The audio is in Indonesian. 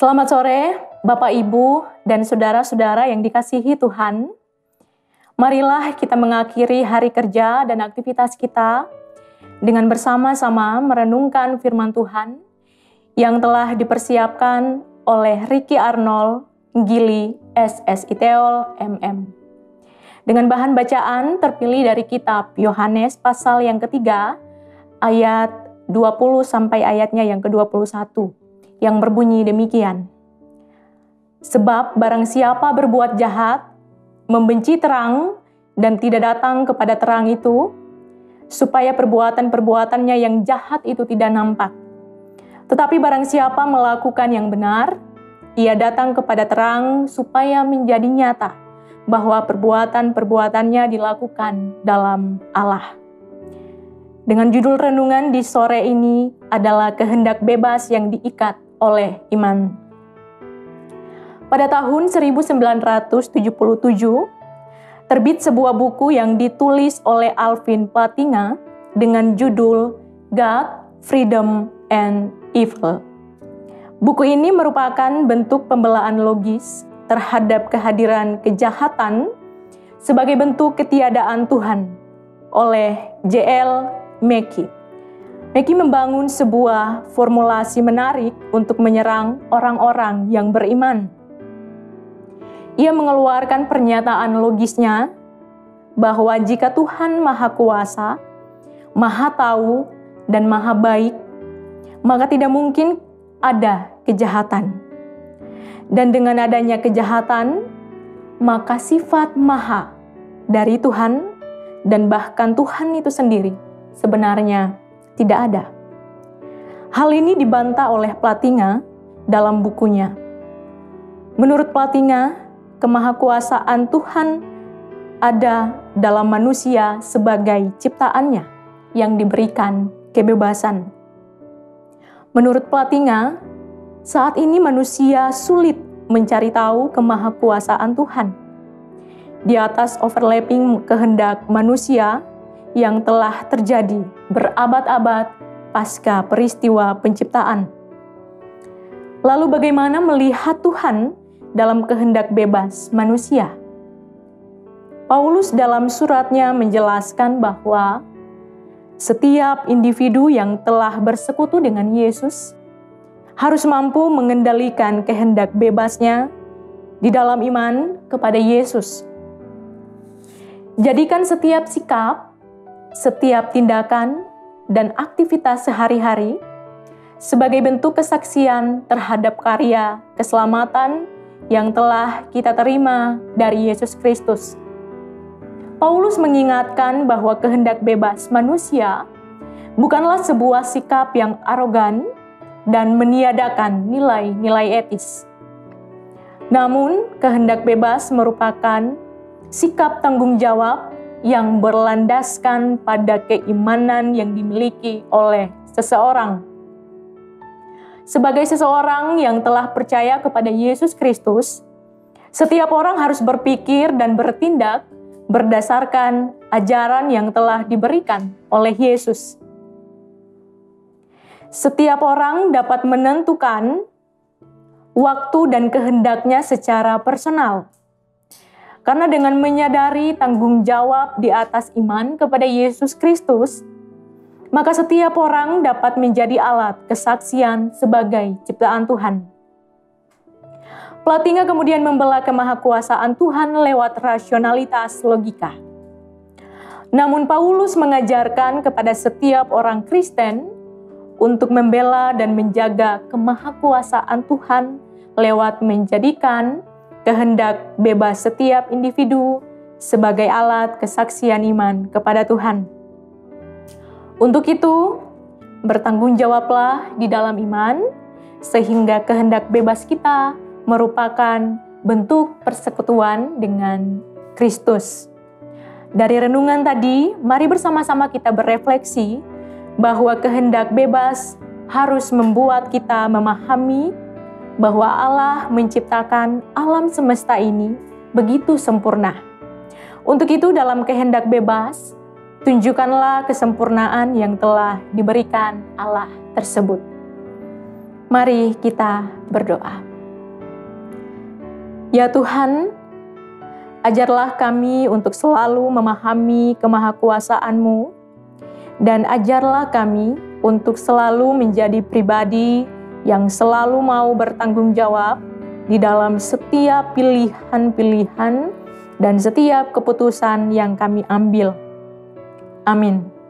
Selamat sore, Bapak, Ibu, dan saudara-saudara yang dikasihi Tuhan. Marilah kita mengakhiri hari kerja dan aktivitas kita dengan bersama-sama merenungkan firman Tuhan yang telah dipersiapkan oleh Ricky Arnold, Gili, SSITEOL, MM. Dengan bahan bacaan terpilih dari kitab Yohanes pasal yang ketiga, ayat 20 sampai ayatnya yang ke-21. Yang berbunyi demikian. Sebab barang siapa berbuat jahat, membenci terang dan tidak datang kepada terang itu, supaya perbuatan-perbuatannya yang jahat itu tidak nampak. Tetapi barang siapa melakukan yang benar, ia datang kepada terang supaya menjadi nyata bahwa perbuatan-perbuatannya dilakukan dalam Allah. Dengan judul renungan di sore ini adalah kehendak bebas yang diikat oleh iman. Pada tahun 1977, terbit sebuah buku yang ditulis oleh Alvin Plantinga dengan judul God, Freedom, and Evil. Buku ini merupakan bentuk pembelaan logis terhadap kehadiran kejahatan sebagai bentuk ketiadaan Tuhan oleh J.L. Mackie. Mackie membangun sebuah formulasi menarik untuk menyerang orang-orang yang beriman. Ia mengeluarkan pernyataan logisnya bahwa jika Tuhan Maha Kuasa, Maha Tahu, dan Maha Baik, maka tidak mungkin ada kejahatan. Dan dengan adanya kejahatan, maka sifat Maha dari Tuhan dan bahkan Tuhan itu sendiri sebenarnya tidak ada. Hal ini dibantah oleh Plantinga dalam bukunya. Menurut Plantinga, kemahakuasaan Tuhan ada dalam manusia sebagai ciptaannya yang diberikan kebebasan. Menurut Plantinga, saat ini manusia sulit mencari tahu kemahakuasaan Tuhan. Di atas overlapping kehendak manusia yang telah terjadi berabad-abad pasca peristiwa penciptaan. Lalu bagaimana melihat Tuhan dalam kehendak bebas manusia? Paulus dalam suratnya menjelaskan bahwa setiap individu yang telah bersekutu dengan Yesus harus mampu mengendalikan kehendak bebasnya di dalam iman kepada Yesus. Jadikan setiap sikap, setiap tindakan dan aktivitas sehari-hari sebagai bentuk kesaksian terhadap karya keselamatan yang telah kita terima dari Yesus Kristus. Paulus mengingatkan bahwa kehendak bebas manusia bukanlah sebuah sikap yang arogan dan meniadakan nilai-nilai etis. Namun, kehendak bebas merupakan sikap tanggung jawab yang berlandaskan pada keimanan yang dimiliki oleh seseorang. Sebagai seseorang yang telah percaya kepada Yesus Kristus, setiap orang harus berpikir dan bertindak berdasarkan ajaran yang telah diberikan oleh Yesus. Setiap orang dapat menentukan waktu dan kehendaknya secara personal. Karena dengan menyadari tanggung jawab di atas iman kepada Yesus Kristus, maka setiap orang dapat menjadi alat kesaksian sebagai ciptaan Tuhan. Plantinga kemudian membela kemahakuasaan Tuhan lewat rasionalitas logika. Namun Paulus mengajarkan kepada setiap orang Kristen untuk membela dan menjaga kemahakuasaan Tuhan lewat menjadikan kehendak bebas setiap individu sebagai alat kesaksian iman kepada Tuhan. Untuk itu, bertanggung jawablah di dalam iman, sehingga kehendak bebas kita merupakan bentuk persekutuan dengan Kristus. Dari renungan tadi, mari bersama-sama kita berefleksi bahwa kehendak bebas harus membuat kita memahami bahwa Allah menciptakan alam semesta ini begitu sempurna. Untuk itu dalam kehendak bebas, tunjukkanlah kesempurnaan yang telah diberikan Allah tersebut. Mari kita berdoa. Ya Tuhan, ajarlah kami untuk selalu memahami kemahakuasaan-Mu, dan ajarlah kami untuk selalu menjadi pribadi yang selalu mau bertanggung jawab di dalam setiap pilihan-pilihan dan setiap keputusan yang kami ambil. Amin.